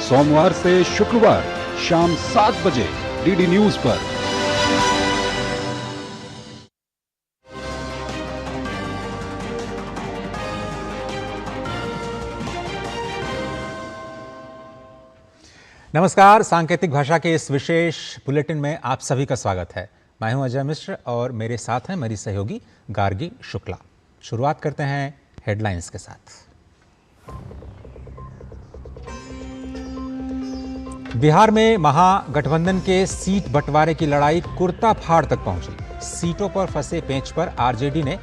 सोमवार से शुक्रवार शाम 7 बजे डीडी न्यूज पर। नमस्कार, सांकेतिक भाषा के इस विशेष बुलेटिन में आप सभी का स्वागत है। मैं हूं अजय मिश्र और मेरे साथ हैं मेरी सहयोगी गार्गी शुक्ला। शुरुआत करते हैं हेडलाइंस के साथ। बिहार में महागठबंधन के सीट बंटवारे की लड़ाई कुर्ता फाड़ तक पहुंची। सीटों पर फंसे पेंच पर आरजेडी ने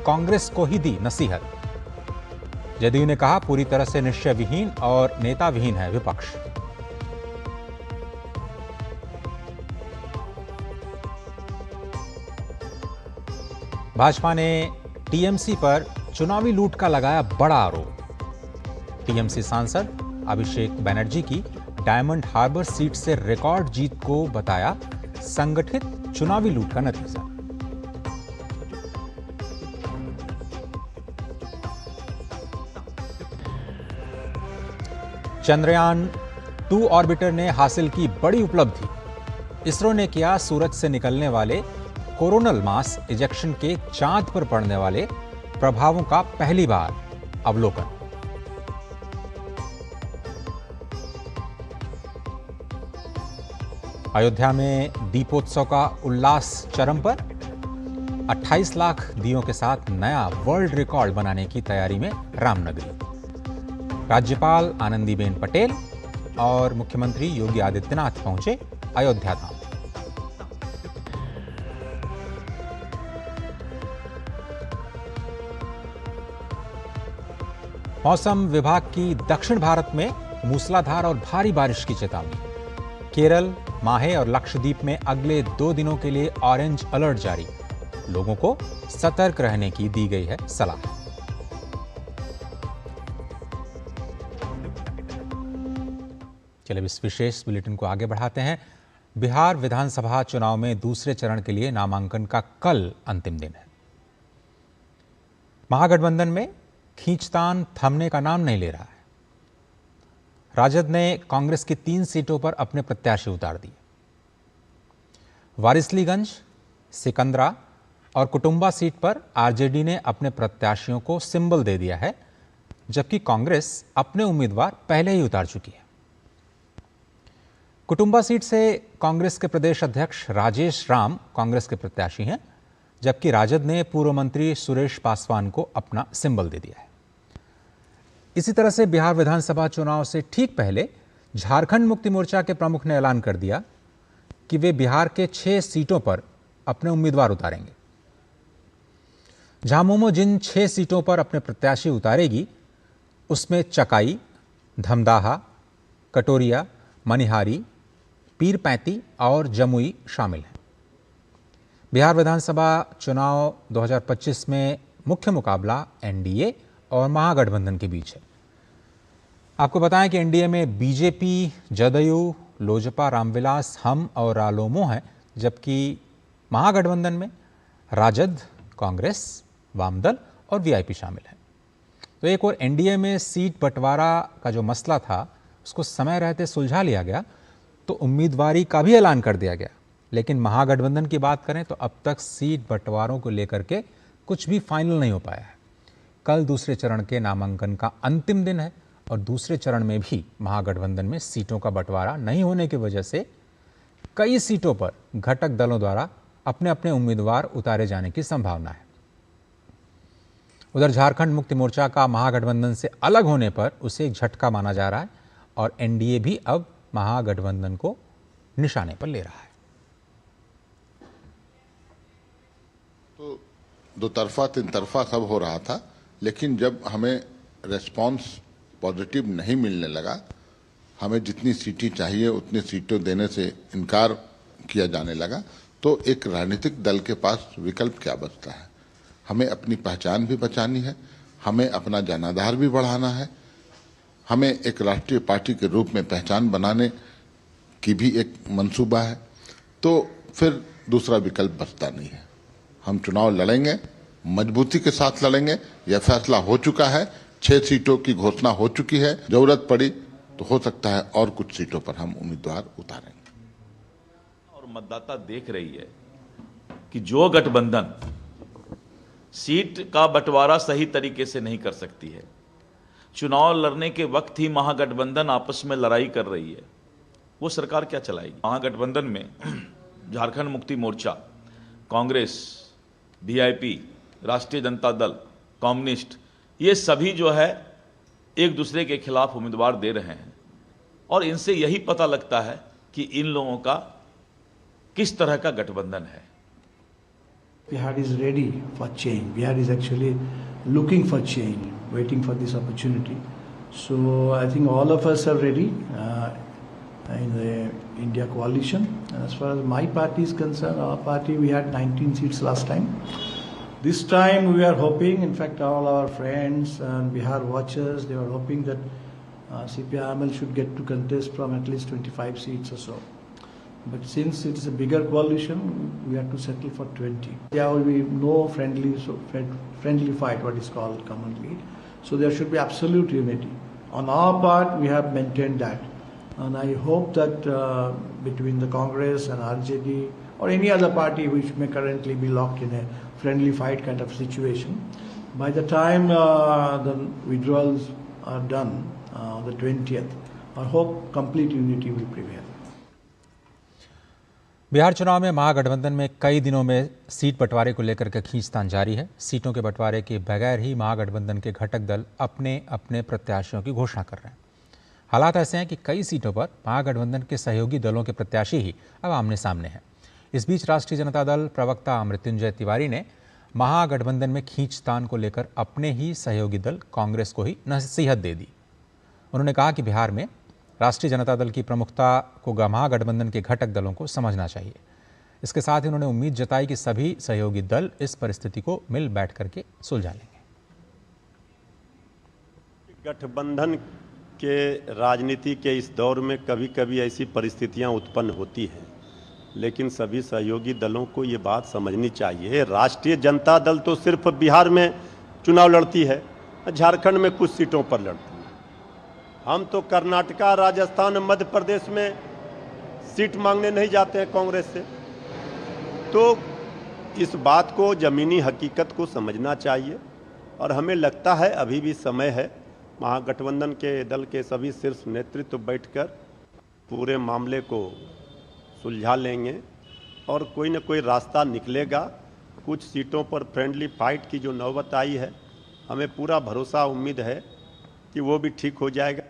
कांग्रेस को ही दी नसीहत। जदयू ने कहा पूरी तरह से निश्चय विहीन और नेता विहीन है विपक्ष। भाजपा ने टीएमसी पर चुनावी लूट का लगाया बड़ा आरोप। टीएमसी सांसद अभिषेक बनर्जी की डायमंड हार्बर सीट से रिकॉर्ड जीत को बताया संगठित चुनावी लूट का नतीजा। चंद्रयान 2 ऑर्बिटर ने हासिल की बड़ी उपलब्धि। इसरो ने किया सूरज से निकलने वाले कोरोनल मास इजेक्शन के चांद पर पड़ने वाले प्रभावों का पहली बार अवलोकन। अयोध्या में दीपोत्सव का उल्लास चरम पर। 28 लाख दियों के साथ नया वर्ल्ड रिकॉर्ड बनाने की तैयारी में रामनगरी। राज्यपाल आनंदीबेन पटेल और मुख्यमंत्री योगी आदित्यनाथ पहुंचे अयोध्या धाम। मौसम विभाग की दक्षिण भारत में मूसलाधार और भारी बारिश की चेतावनी। केरल, माहे और लक्षद्वीप में अगले 2 दिनों के लिए ऑरेंज अलर्ट जारी। लोगों को सतर्क रहने की दी गई है सलाह। चलिए इस विशेष बुलेटिन को आगे बढ़ाते हैं। बिहार विधानसभा चुनाव में दूसरे चरण के लिए नामांकन का कल अंतिम दिन है। महागठबंधन में खींचतान थमने का नाम नहीं ले रहा है। राजद ने कांग्रेस की 3 सीटों पर अपने प्रत्याशी उतार दिए। वारिसलीगंज, सिकंदरा और कुटुंबा सीट पर आरजेडी ने अपने प्रत्याशियों को सिंबल दे दिया है, जबकि कांग्रेस अपने उम्मीदवार पहले ही उतार चुकी है। कुटुंबा सीट से कांग्रेस के प्रदेश अध्यक्ष राजेश राम कांग्रेस के प्रत्याशी हैं, जबकि राजद ने पूर्व मंत्री सुरेश पासवान को अपना सिंबल दे दिया है। इसी तरह से बिहार विधानसभा चुनाव से ठीक पहले झारखंड मुक्ति मोर्चा के प्रमुख ने ऐलान कर दिया कि वे बिहार के 6 सीटों पर अपने उम्मीदवार उतारेंगे। झामुमो जिन 6 सीटों पर अपने प्रत्याशी उतारेगी उसमें चकाई, धमदाहा, कटोरिया, मनिहारी, पीरपैंती और जमुई शामिल हैं। बिहार विधानसभा चुनाव 2025 में मुख्य मुकाबला एनडीए और महागठबंधन के बीच है। आपको बताएं कि एनडीए में बीजेपी, जदयू, लोजपा, रामविलास, हम और रालोमो हैं, जबकि महागठबंधन में राजद, कांग्रेस, वामदल और वीआईपी शामिल हैं। तो एक और एनडीए में सीट बंटवारा का जो मसला था उसको समय रहते सुलझा लिया गया, तो उम्मीदवारी का भी ऐलान कर दिया गया। लेकिन महागठबंधन की बात करें तो अब तक सीट बंटवारों को लेकर के कुछ भी फाइनल नहीं हो पाया है। कल दूसरे चरण के नामांकन का अंतिम दिन है और दूसरे चरण में भी महागठबंधन में सीटों का बंटवारा नहीं होने की वजह से कई सीटों पर घटक दलों द्वारा अपने अपने उम्मीदवार उतारे जाने की संभावना है। उधर झारखंड मुक्ति मोर्चा का महागठबंधन से अलग होने पर उसे एक झटका माना जा रहा है और एनडीए भी अब महागठबंधन को निशाने पर ले रहा है। तो दो तरफा तीन तरफा सब हो रहा था, लेकिन जब हमें रेस्पॉन्स पॉजिटिव नहीं मिलने लगा, हमें जितनी सीटें चाहिए उतनी सीटें देने से इनकार किया जाने लगा, तो एक राजनीतिक दल के पास विकल्प क्या बचता है? हमें अपनी पहचान भी बचानी है, हमें अपना जनाधार भी बढ़ाना है, हमें एक राष्ट्रीय पार्टी के रूप में पहचान बनाने की भी एक मंसूबा है। तो फिर दूसरा विकल्प बचता नहीं है। हम चुनाव लड़ेंगे, मजबूती के साथ लड़ेंगे। यह फैसला हो चुका है, 6 सीटों की घोषणा हो चुकी है। जरूरत पड़ी तो हो सकता है और कुछ सीटों पर हम उम्मीदवार उतारेंगे। और मतदाता देख रही है कि जो गठबंधन सीट का बंटवारा सही तरीके से नहीं कर सकती है, चुनाव लड़ने के वक्त ही महागठबंधन आपस में लड़ाई कर रही है, वो सरकार क्या चलाएगी। महागठबंधन में झारखंड मुक्ति मोर्चा, कांग्रेस, वीआईपी, राष्ट्रीय जनता दल, कम्युनिस्ट, ये सभी जो है एक दूसरे के खिलाफ उम्मीदवार दे रहे हैं और इनसे यही पता लगता है कि इन लोगों का किस तरह का गठबंधन है। Bihar is ready for change. Bihar is actually looking for change, waiting for this opportunity. So I think all of us are ready in the India coalition. And as far as my party is concerned, our party, we had 19 seats last time. This time we are hoping, in fact all our friends and Bihar watchers, they were hoping that CPI-ML should get to contest from at least 25 seats or so. But since it is a bigger coalition, we have to settle for 20. There will be no friendly fight, what is called commonly. So there should be absolute unity. On our part, we have maintained that. And I hope that between the Congress and RJD or any other party which may currently be locked in a friendly fight kind of situation, by the time the withdrawals are done on the 20th, I hope complete unity will prevail. Bihar चुनाव में महागठबंधन में कई दिनों में seat बंटवारे को लेकर के खींचतान जारी है। सीटों के बंटवारे के बगैर ही महागठबंधन के घटक दल अपने अपने प्रत्याशियों की घोषणा कर रहे हैं। हालात ऐसे हैं कि कई सीटों पर महागठबंधन के सहयोगी दलों के प्रत्याशी ही अब आमने सामने हैं। इस बीच राष्ट्रीय जनता दल प्रवक्ता मृत्युंजय तिवारी ने महागठबंधन में खींचतान को लेकर अपने ही सहयोगी दल कांग्रेस को ही नसीहत दे दी। उन्होंने कहा कि बिहार में राष्ट्रीय जनता दल की प्रमुखता को महागठबंधन के घटक दलों को समझना चाहिए। इसके साथ ही उन्होंने उम्मीद जताई कि सभी सहयोगी दल इस परिस्थिति को मिल बैठ करके सुलझा लेंगे। गठबंधन के राजनीति के इस दौर में कभी कभी ऐसी परिस्थितियां उत्पन्न होती हैं, लेकिन सभी सहयोगी दलों को ये बात समझनी चाहिए। राष्ट्रीय जनता दल तो सिर्फ बिहार में चुनाव लड़ती है, झारखंड में कुछ सीटों पर लड़ती है। हम तो कर्नाटका, राजस्थान, मध्य प्रदेश में सीट मांगने नहीं जाते हैं कांग्रेस से। तो इस बात को, जमीनी हकीकत को समझना चाहिए और हमें लगता है अभी भी समय है। महागठबंधन के दल के सभी शीर्ष नेतृत्व बैठकर पूरे मामले को सुलझा लेंगे और कोई न कोई रास्ता निकलेगा। कुछ सीटों पर फ्रेंडली फाइट की जो नौबत आई है, हमें पूरा भरोसा, उम्मीद है कि वो भी ठीक हो जाएगा।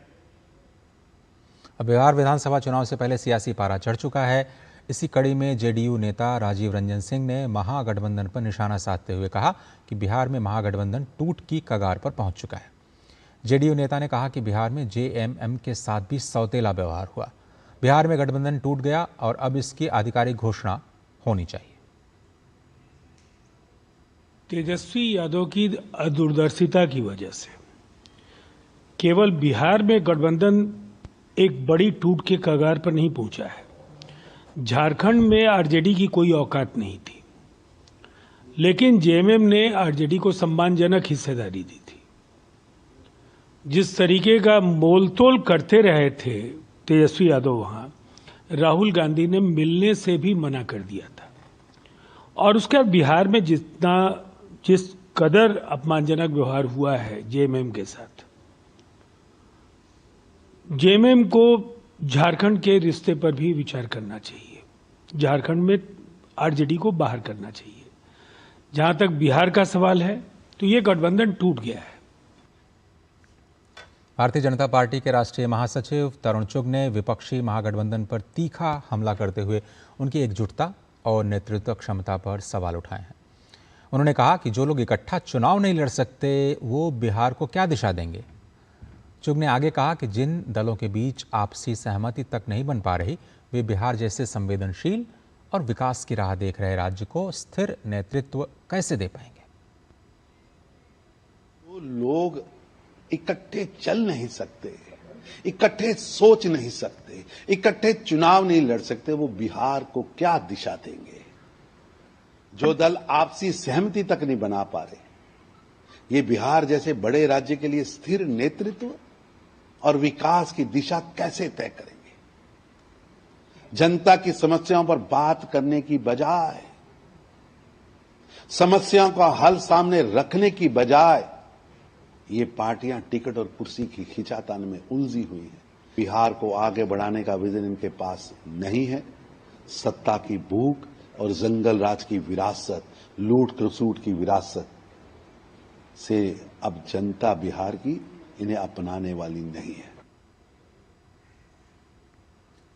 अब बिहार विधानसभा चुनाव से पहले सियासी पारा चढ़ चुका है। इसी कड़ी में जेडीयू नेता राजीव रंजन सिंह ने महागठबंधन पर निशाना साधते हुए कहा कि बिहार में महागठबंधन टूट की कगार पर पहुंच चुका है। जेडीयू नेता ने कहा कि बिहार में जेएमएम के साथ भी सौतेला व्यवहार हुआ। बिहार में गठबंधन टूट गया और अब इसकी आधिकारिक घोषणा होनी चाहिए। तेजस्वी यादव की दूरदर्शिता की वजह से केवल बिहार में गठबंधन एक बड़ी टूट के कगार पर नहीं पहुंचा है। झारखंड में आरजेडी की कोई औकात नहीं थी, लेकिन जेएमएम ने आरजेडी को सम्मानजनक हिस्सेदारी दी थी। जिस तरीके का मोलतोल करते रहे थे तेजस्वी यादव, वहां राहुल गांधी ने मिलने से भी मना कर दिया था। और उसके बाद बिहार में जिस कदर अपमानजनक व्यवहार हुआ है जेएमएम के साथ, जेएमएम को झारखंड के रिश्ते पर भी विचार करना चाहिए। झारखंड में आरजेडी को बाहर करना चाहिए। जहां तक बिहार का सवाल है, तो ये गठबंधन टूट गया है। भारतीय जनता पार्टी के राष्ट्रीय महासचिव तरुण चुग ने विपक्षी महागठबंधन पर तीखा हमला करते हुए उनकी एकजुटता और नेतृत्व क्षमता पर सवाल उठाए हैं। उन्होंने कहा कि जो लोग इकट्ठा चुनाव नहीं लड़ सकते, वो बिहार को क्या दिशा देंगे। चुग ने आगे कहा कि जिन दलों के बीच आपसी सहमति तक नहीं बन पा रही, वे बिहार जैसे संवेदनशील और विकास की राह देख रहे राज्य को स्थिर नेतृत्व कैसे दे पाएंगे। वो लोग इकट्ठे चल नहीं सकते, इकट्ठे सोच नहीं सकते, इकट्ठे चुनाव नहीं लड़ सकते, वो बिहार को क्या दिशा देंगे। जो दल आपसी सहमति तक नहीं बना पा रहे, ये बिहार जैसे बड़े राज्य के लिए स्थिर नेतृत्व और विकास की दिशा कैसे तय करेंगे? जनता की समस्याओं पर बात करने की बजाय, समस्याओं का हल सामने रखने की बजाय ये पार्टियां टिकट और कुर्सी की खींचातान में उलझी हुई हैं। बिहार को आगे बढ़ाने का विजन इनके पास नहीं है। सत्ता की भूख और जंगल राज की विरासत, लूट खसूट की विरासत से अब जनता बिहार की इन्हें अपनाने वाली नहीं है।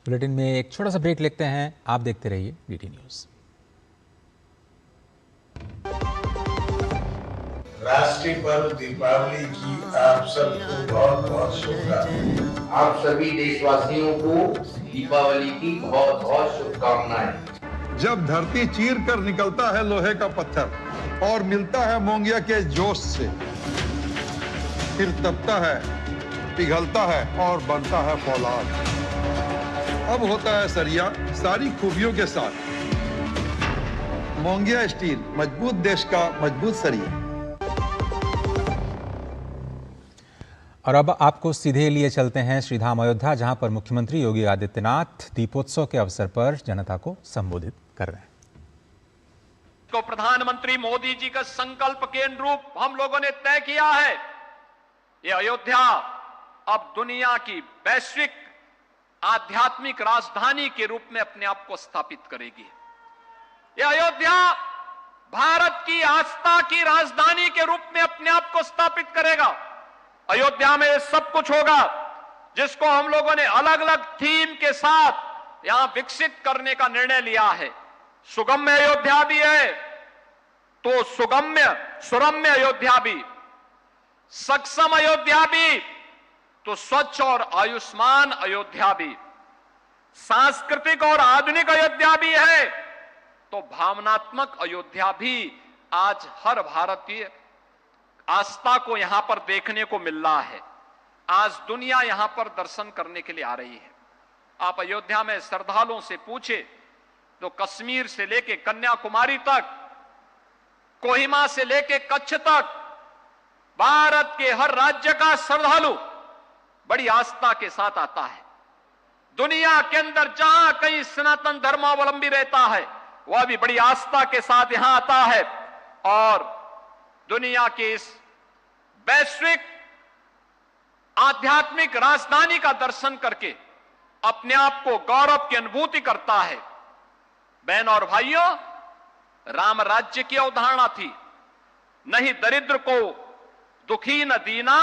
बुलेटिन में एक छोटा सा ब्रेक लेते हैं। आप देखते रहिए डीडी न्यूज। राष्ट्रीय पर्व दीपावली की आप सबको बहुत बहुत शुभकामनाएं। आप सभी देशवासियों को दीपावली की बहुत बहुत शुभकामनाएं। जब धरती चीर कर निकलता है लोहे का पत्थर और मिलता है मोंगिया के जोश से, फिर तपता है, पिघलता है और बनता है फौलाद। अब होता है सरिया सारी खूबियों के साथ। मोंगिया स्टील, मजबूत देश का मजबूत सरिया। और अब आपको सीधे लिए चलते हैं श्रीधाम अयोध्या, जहां पर मुख्यमंत्री योगी आदित्यनाथ दीपोत्सव के अवसर पर जनता को संबोधित कर रहे हैं। तो प्रधानमंत्री मोदी जी का संकल्प के अनुरूप हम लोगों ने तय किया है, ये अयोध्या अब दुनिया की वैश्विक आध्यात्मिक राजधानी के रूप में अपने आप को स्थापित करेगी। ये अयोध्या भारत की आस्था की राजधानी के रूप में अपने आप को स्थापित करेगा। अयोध्या में सब कुछ होगा जिसको हम लोगों ने अलग अलग थीम के साथ यहां विकसित करने का निर्णय लिया है। सुगम्य अयोध्या भी है तो सुरम्य अयोध्या भी, सक्षम अयोध्या भी तो स्वच्छ और आयुष्मान अयोध्या भी, सांस्कृतिक और आधुनिक अयोध्या भी है तो भावनात्मक अयोध्या भी आज हर भारतीय आस्था को यहां पर देखने को मिल रहा है। आज दुनिया यहां पर दर्शन करने के लिए आ रही है। आप अयोध्या में श्रद्धालुओं से पूछे तो कश्मीर से लेके कन्याकुमारी तक, कोहिमा से लेके कच्छ तक, भारत के हर राज्य का श्रद्धालु बड़ी आस्था के साथ आता है। दुनिया के अंदर जहां कहीं सनातन धर्मावलंबी रहता है वह भी बड़ी आस्था के साथ यहां आता है और दुनिया के इस वैश्विक आध्यात्मिक राजधानी का दर्शन करके अपने आप को गौरव की अनुभूति करता है। बहन और भाइयों, राम राज्य की अवधारणा थी, नहीं दरिद्र को दुखी न दीना,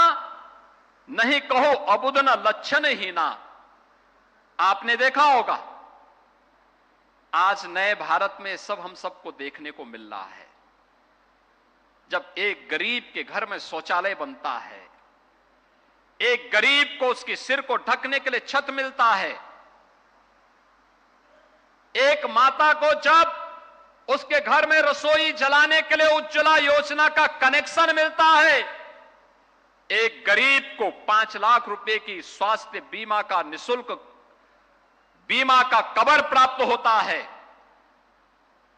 नहीं कहो अबुद न लक्षण हीना। आपने देखा होगा आज नए भारत में सब हम सबको देखने को मिल रहा है। जब एक गरीब के घर में शौचालय बनता है, एक गरीब को उसके सिर को ढकने के लिए छत मिलता है, एक माता को जब उसके घर में रसोई जलाने के लिए उज्ज्वला योजना का कनेक्शन मिलता है, एक गरीब को 5 लाख रुपए की स्वास्थ्य बीमा का निःशुल्क बीमा का कवर प्राप्त होता है,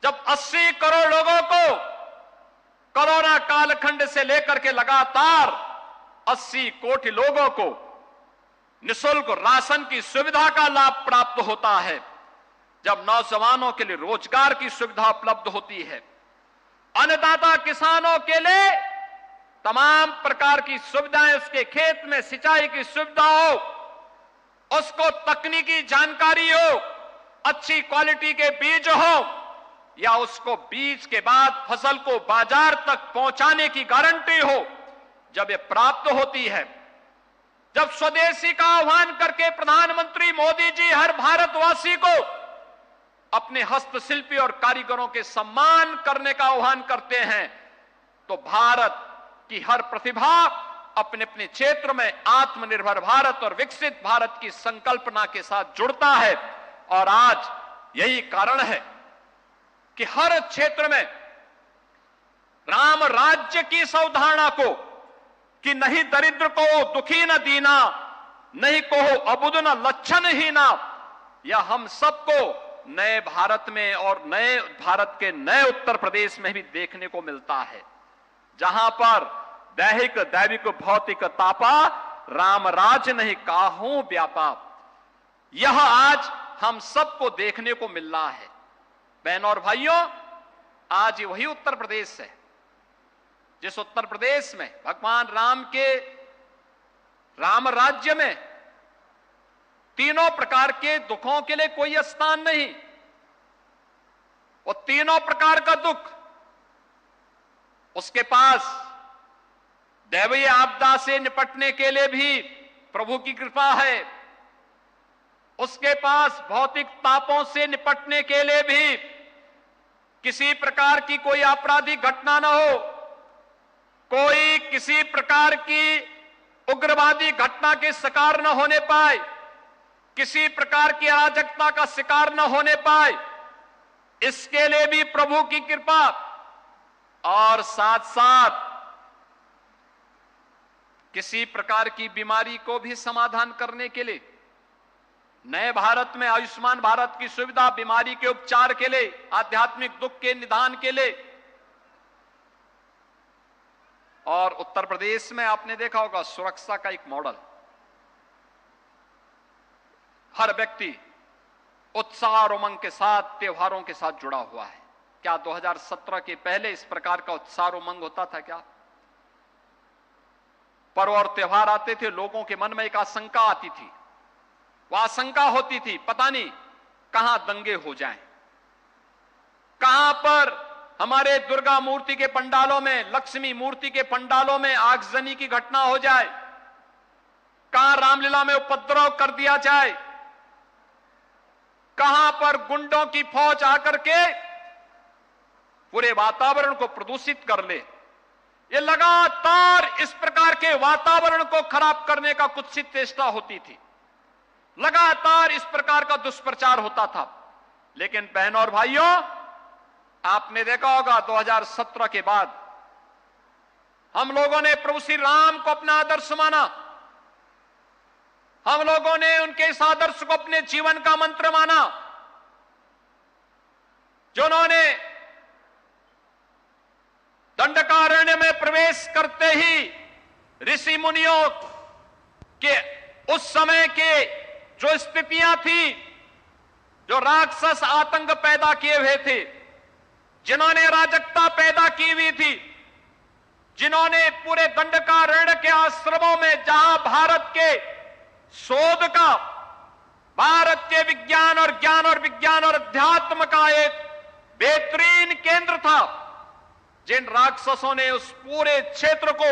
जब 80 करोड़ लोगों को कोरोना कालखंड से लेकर के लगातार 80 कोटि लोगों को निःशुल्क राशन की सुविधा का लाभ प्राप्त होता है, जब नौजवानों के लिए रोजगार की सुविधा उपलब्ध होती है, अन्नदाता किसानों के लिए तमाम प्रकार की सुविधाएं, उसके खेत में सिंचाई की सुविधा हो, उसको तकनीकी जानकारी हो, अच्छी क्वालिटी के बीज हो या उसको बीज के बाद फसल को बाजार तक पहुंचाने की गारंटी हो, जब ये प्राप्त होती है, जब स्वदेशी का आह्वान करके प्रधानमंत्री मोदी जी हर भारतवासी को अपने हस्तशिल्पी और कारीगरों के सम्मान करने का आह्वान करते हैं, तो भारत की हर प्रतिभा अपने अपने क्षेत्र में आत्मनिर्भर भारत और विकसित भारत की संकल्पना के साथ जुड़ता है। और आज यही कारण है कि हर क्षेत्र में राम राज्य की इस अवधारणा को कि नहीं दरिद्र को दुखी न दीना, नहीं कहो अबुद न लक्षण हीना, यह हम सबको नए भारत में और नए भारत के नए उत्तर प्रदेश में भी देखने को मिलता है, जहां पर दैहिक दैविक भौतिक तापा राम राज नहीं काहू व्यापा। यह आज हम सबको देखने को मिल रहा है। बहनों और भाइयों, आज वही उत्तर प्रदेश है जिस उत्तर प्रदेश में भगवान राम के राम राज्य में तीनों प्रकार के दुखों के लिए कोई स्थान नहीं। वो तीनों प्रकार का दुख उसके पास दैवीय आपदा से निपटने के लिए भी प्रभु की कृपा है, उसके पास भौतिक तापों से निपटने के लिए भी किसी प्रकार की कोई आपराधिक घटना न हो, कोई किसी प्रकार की उग्रवादी घटना के शिकार न होने पाए, किसी प्रकार की अराजकता का शिकार न होने पाए, इसके लिए भी प्रभु की कृपा, और साथ साथ किसी प्रकार की बीमारी को भी समाधान करने के लिए नए भारत में आयुष्मान भारत की सुविधा, बीमारी के उपचार के लिए, आध्यात्मिक दुख के निदान के लिए। और उत्तर प्रदेश में आपने देखा होगा सुरक्षा का एक मॉडल, हर व्यक्ति उत्साह और उमंग के साथ त्योहारों के साथ जुड़ा हुआ है। क्या 2017 के पहले इस प्रकार का उत्साह और उमंग होता था क्या? पर्व और त्योहार आते थे, लोगों के मन में एक आशंका आती थी, वह आशंका होती थी पता नहीं कहां दंगे हो जाएं, कहां पर हमारे दुर्गा मूर्ति के पंडालों में, लक्ष्मी मूर्ति के पंडालों में आगजनी की घटना हो जाए, कहां रामलीला में उपद्रव कर दिया जाए, कहां पर गुंडों की फौज आकर के पूरे वातावरण को प्रदूषित कर ले। ये लगातार इस प्रकार के वातावरण को खराब करने का कुत्सित चेष्टा होती थी, लगातार इस प्रकार का दुष्प्रचार होता था। लेकिन बहनों और भाइयों, आपने देखा होगा 2017 के बाद हम लोगों ने प्रभु श्री राम को अपना आदर्श माना, हम लोगों ने उनके इस आदर्श को अपने जीवन का मंत्र माना, जिन्होंने दंडकारण्य में प्रवेश करते ही ऋषि मुनियों के उस समय के जो स्थितियां थी, जो राक्षस आतंक पैदा किए हुए थे, जिन्होंने अराजकता पैदा की हुई थी, जिन्होंने पूरे दंडकारण्य के आश्रमों में जहां भारत के शोध का, भारत के विज्ञान और ज्ञान और विज्ञान और अध्यात्म का एक बेहतरीन केंद्र था, जिन राक्षसों ने उस पूरे क्षेत्र को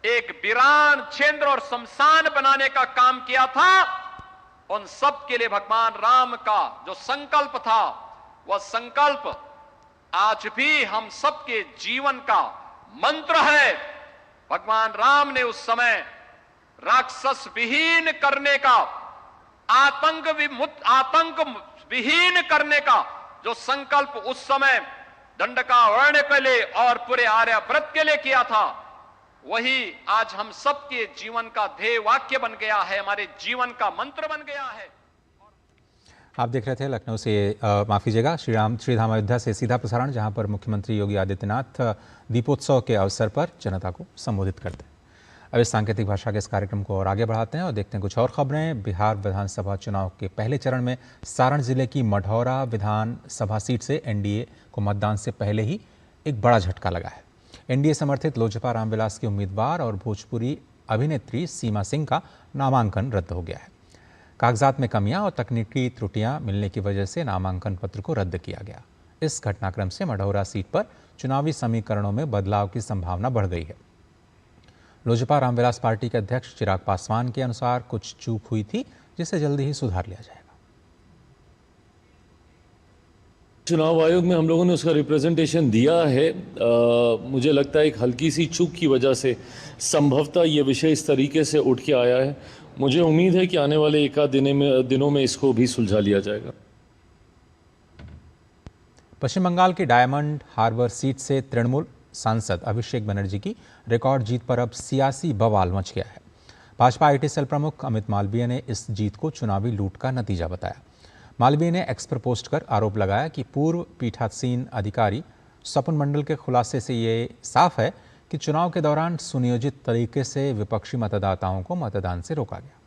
एक वीरान क्षेत्र और शमशान बनाने का काम किया था, उन सब के लिए भगवान राम का जो संकल्प था, वह संकल्प आज भी हम सबके जीवन का मंत्र है। भगवान राम ने उस समय राक्षस विहीन करने का, आतंक विहीन करने का जो संकल्प उस समय दंडकारण्य के लिए और पूरे आर्यव्रत के लिए किया था, वही आज हम सबके जीवन का ध्येय वाक्य बन गया है, हमारे जीवन का मंत्र बन गया है। आप देख रहे थे लखनऊ से, माफ़ कीजिएगा, श्रीधाम अयोध्या से सीधा प्रसारण, जहां पर मुख्यमंत्री योगी आदित्यनाथ दीपोत्सव के अवसर पर जनता को संबोधित करते हैं। अब इस सांकेतिक भाषा के इस कार्यक्रम को और आगे बढ़ाते हैं और देखते हैं कुछ और खबरें। बिहार विधानसभा चुनाव के पहले चरण में सारण जिले की मढ़ौरा विधानसभा सीट से एनडीए को मतदान से पहले ही एक बड़ा झटका लगा है। एनडीए समर्थित लोजपा रामविलास के उम्मीदवार और भोजपुरी अभिनेत्री सीमा सिंह का नामांकन रद्द हो गया है। कागजात में कमियां और तकनीकी त्रुटियां मिलने की वजह से नामांकन पत्र को रद्द किया गया। इस घटनाक्रम से मढ़ौरा सीट पर चुनावी समीकरणों में बदलाव की संभावना बढ़ गई है। लोजपा रामविलास पार्टी के अध्यक्ष चिराग पासवान के अनुसार कुछ चूक हुई थी, जिसे जल्दी ही सुधार लिया जाएगा। चुनाव आयोग में हम लोगों ने उसका रिप्रेजेंटेशन दिया है। मुझे लगता है एक हल्की सी चूक की वजह से संभवतः ये विषय इस तरीके से उठ के आया है। मुझे उम्मीद है कि आने वाले एक आध दिनों में इसको भी सुलझा लिया जाएगा। पश्चिम बंगाल की डायमंड हार्बर सीट से तृणमूल सांसद अभिषेक बनर्जी की रिकॉर्ड जीत पर अब सियासी बवाल मच गया है। भाजपा आईटी सेल प्रमुख अमित मालवीय ने इस जीत को चुनावी लूट का नतीजा बताया। मालवीय ने एक्स पर पोस्ट कर आरोप लगाया कि पूर्व पीठासीन अधिकारी स्वपन मंडल के खुलासे से ये साफ है कि चुनाव के दौरान सुनियोजित तरीके से विपक्षी मतदाताओं को मतदान से रोका गया।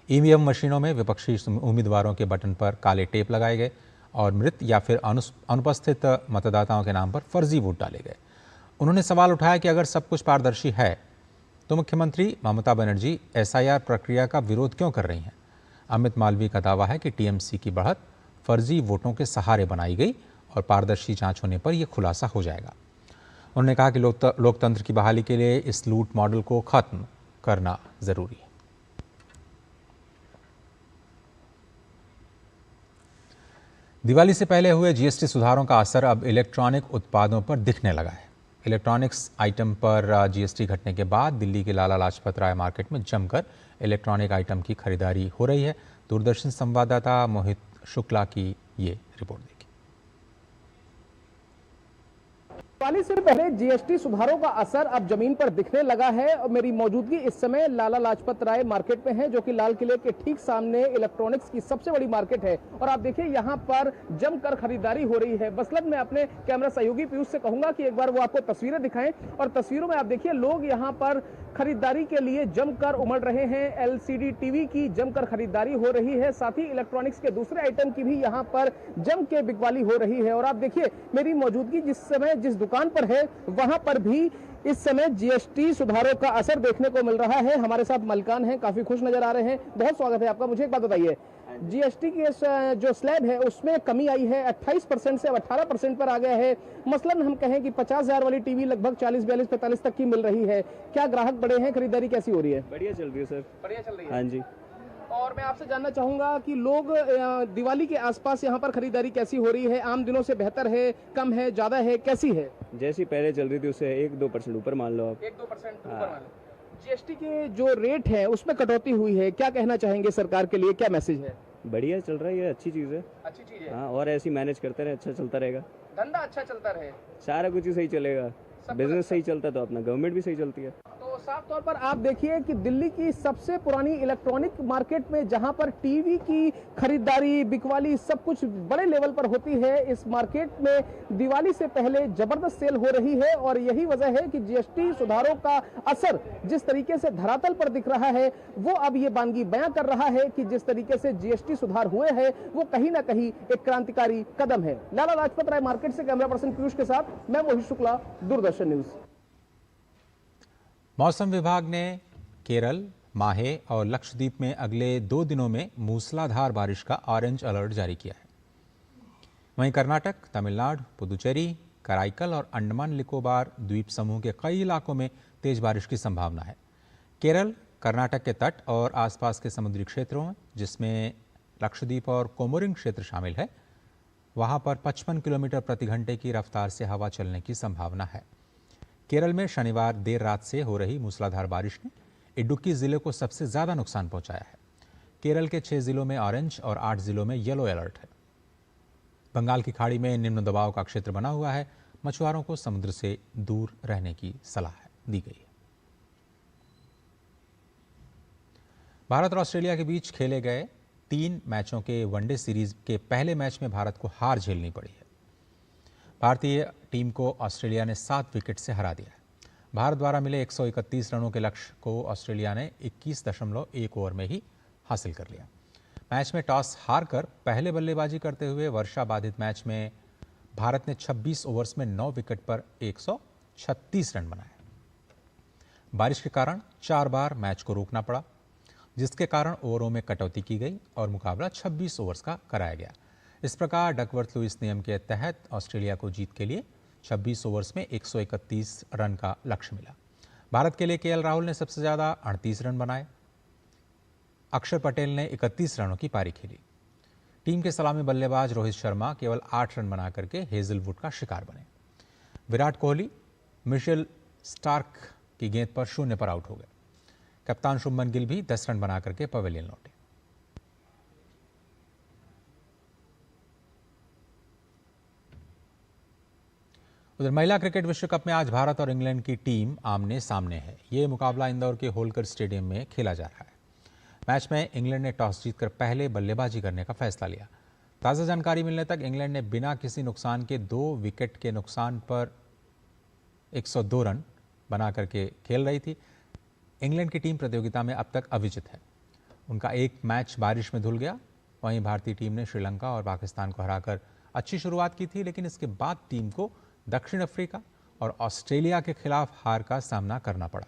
ईवीएम मशीनों में विपक्षी उम्मीदवारों के बटन पर काले टेप लगाए गए और मृत या फिर अनुपस्थित मतदाताओं के नाम पर फर्जी वोट डाले गए। उन्होंने सवाल उठाया कि अगर सब कुछ पारदर्शी है तो मुख्यमंत्री ममता बनर्जी एसआईआर प्रक्रिया का विरोध क्यों कर रही हैं। अमित मालवीय का दावा है कि टीएमसी की बढ़त फर्जी वोटों के सहारे बनाई गई और पारदर्शी जांच होने पर यह खुलासा हो जाएगा। उन्होंने कहा कि लोकतंत्र की बहाली के लिए इस लूट मॉडल को खत्म करना जरूरी है। दिवाली से पहले हुए जीएसटी सुधारों का असर अब इलेक्ट्रॉनिक उत्पादों पर दिखने लगा है। इलेक्ट्रॉनिक्स आइटम पर जीएसटी घटने के बाद दिल्ली के लाला लाजपत राय मार्केट में जमकर इलेक्ट्रॉनिक आइटम की खरीदारी हो रही है। दूरदर्शन संवाददाता मोहित शुक्ला की ये रिपोर्ट देखिए। दिवाली से पहले जीएसटी सुधारों का असर अब जमीन पर दिखने लगा है और मेरी मौजूदगी इस समय लाला लाजपत राय मार्केट में है, जो कि लाल किले के ठीक सामने इलेक्ट्रॉनिक्स की सबसे बड़ी मार्केट है। और आप देखिए यहाँ पर जमकर खरीदारी हो रही है। बसलत मैं अपने कैमरा सहयोगी पीयूष से कहूंगा कि एक बार वो आपको तस्वीरें दिखाएं और तस्वीरों में आप देखिए लोग यहाँ पर खरीदारी के लिए जमकर उमड़ रहे हैं। एलसीडी टीवी की जमकर खरीदारी हो रही है, साथ ही इलेक्ट्रॉनिक्स के दूसरे आइटम की भी यहाँ पर जम के बिकवाली हो रही है। और आप देखिए मेरी मौजूदगी जिस समय जिस दुकान पर है वहां पर भी इस समय जीएसटी सुधारों का असर देखने को मिल रहा है। हमारे साथ मलकान हैं, काफी खुश नजर आ रहे हैं। बहुत स्वागत है आपका। मुझे एक बात बताइए, जीएसटी की जो स्लैब है उसमें कमी आई है, 28% से अब 18% पर आ गया है। मसलन हम कहें कि 50,000 वाली टीवी लगभग 40, 42, 45 तक की मिल रही है। क्या ग्राहक बड़े हैं? खरीदारी कैसी हो रही है? बढ़िया चल रही है सर। बढ़िया चल रही है। हाँ जी। और मैं आपसे जानना चाहूंगा कि लोग दिवाली के आसपास यहाँ पर खरीदारी कैसी हो रही है? आम दिनों से बेहतर है, कम है, ज्यादा है, कैसी है? जैसी पहले चल रही थी उससे 1-2% ऊपर मान लो आप। 1-2% ऊपर मान लो। जीएसटी के जो रेट है उसमें कटौती हुई है, क्या कहना चाहेंगे सरकार के लिए, क्या मैसेज है? बढ़िया चल रहा है, ये अच्छी चीज है। अच्छी चीज है। हाँ, और ऐसी मैनेज करते रहे, अच्छा चलता रहेगा। धंधा अच्छा चलता रहे, सारा कुछ ही सही चलेगा। बिजनेस सही चलता तो अपना गवर्नमेंट भी सही चलती है। तो साफ तौर पर आप देखिए कि दिल्ली की सबसे पुरानी इलेक्ट्रॉनिक मार्केट में जहां पर टीवी की खरीदारी, बिकवाली सब कुछ बड़े लेवल पर होती है, इस मार्केट में दिवाली से पहले जबरदस्त सेल हो रही है। और यही वजह है कि जीएसटी सुधारों का असर जिस तरीके से धरातल पर दिख रहा है वो अब ये बानगी बयां कर रहा है कि जिस तरीके से जीएसटी सुधार हुए हैं वो कहीं ना कहीं एक क्रांतिकारी कदम है। लाला लाजपत राय मार्केट से कैमरा पर्सन पीयूष के साथ मैं मोहित शुक्ला, दूरदर्शन न्यूज। मौसम विभाग ने केरल, माहे और लक्षद्वीप में अगले 2 दिनों में मूसलाधार बारिश का ऑरेंज अलर्ट जारी किया है। वहीं कर्नाटक, तमिलनाडु, पुदुचेरी, कराईकल और अंडमान निकोबार द्वीप समूह के कई इलाकों में तेज बारिश की संभावना है। केरल, कर्नाटक के तट और आसपास के समुद्री क्षेत्रों में, जिसमें लक्षद्वीप और कोमोरिन क्षेत्र शामिल है, वहां पर 55 किलोमीटर प्रति घंटे की रफ्तार से हवा चलने की संभावना है। केरल में शनिवार देर रात से हो रही मूसलाधार बारिश ने इडुक्की जिले को सबसे ज्यादा नुकसान पहुंचाया है। केरल के 6 जिलों में ऑरेंज और 8 जिलों में येलो अलर्ट है। बंगाल की खाड़ी में निम्न दबाव का क्षेत्र बना हुआ है। मछुआरों को समुद्र से दूर रहने की सलाह दी गई है। भारत और ऑस्ट्रेलिया के बीच खेले गए 3 मैचों के वनडे सीरीज के पहले मैच में भारत को हार झेलनी पड़ी है। भारतीय टीम को ऑस्ट्रेलिया ने 7 विकेट से हरा दिया है। भारत द्वारा मिले 131 रनों के लक्ष्य को ऑस्ट्रेलिया ने 21.1 ओवर में ही हासिल कर लिया। मैच में टॉस हारकर पहले बल्लेबाजी करते हुए वर्षा बाधित मैच में भारत ने 26 ओवर्स में 9 विकेट पर 136 रन बनाए। बारिश के कारण 4 बार मैच को रोकना पड़ा, जिसके कारण ओवरों में कटौती की गई और मुकाबला 26 ओवर्स का कराया गया। इस प्रकार डकवर्थ लुइस नियम के तहत ऑस्ट्रेलिया को जीत के लिए 26 ओवर्स में 131 रन का लक्ष्य मिला। भारत के लिए केएल राहुल ने सबसे ज्यादा 38 रन बनाए। अक्षर पटेल ने 31 रनों की पारी खेली। टीम के सलामी बल्लेबाज रोहित शर्मा केवल 8 रन बना करके हेजलवुड का शिकार बने। विराट कोहली मिशेल स्टार्क की गेंद पर 0 पर आउट हो गए। कप्तान शुभमन गिल भी 10 रन बना करके पवेलियन लौटे। उधर महिला क्रिकेट विश्व कप में आज भारत और इंग्लैंड की टीम आमने सामने है। ये मुकाबला इंदौर के होलकर स्टेडियम में खेला जा रहा है। मैच में इंग्लैंड ने टॉस जीतकर पहले बल्लेबाजी करने का फैसला लिया। ताज़ा जानकारी मिलने तक इंग्लैंड ने बिना किसी नुकसान के 2 विकेट के नुकसान पर 102 रन बना करके खेल रही थी। इंग्लैंड की टीम प्रतियोगिता में अब तक अविजित है। उनका एक मैच बारिश में धुल गया। वहीं भारतीय टीम ने श्रीलंका और पाकिस्तान को हराकर अच्छी शुरुआत की थी, लेकिन इसके बाद टीम को दक्षिण अफ्रीका और ऑस्ट्रेलिया के खिलाफ हार का सामना करना पड़ा।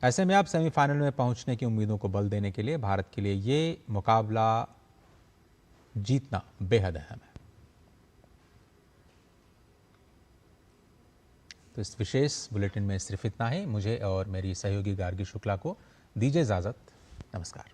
ऐसे में अब सेमीफाइनल में पहुंचने की उम्मीदों को बल देने के लिए भारत के लिए ये मुकाबला जीतना बेहद अहम है। तो इस विशेष बुलेटिन में सिर्फ इतना ही। मुझे और मेरी सहयोगी गार्गी शुक्ला को दीजिए इजाजत। नमस्कार।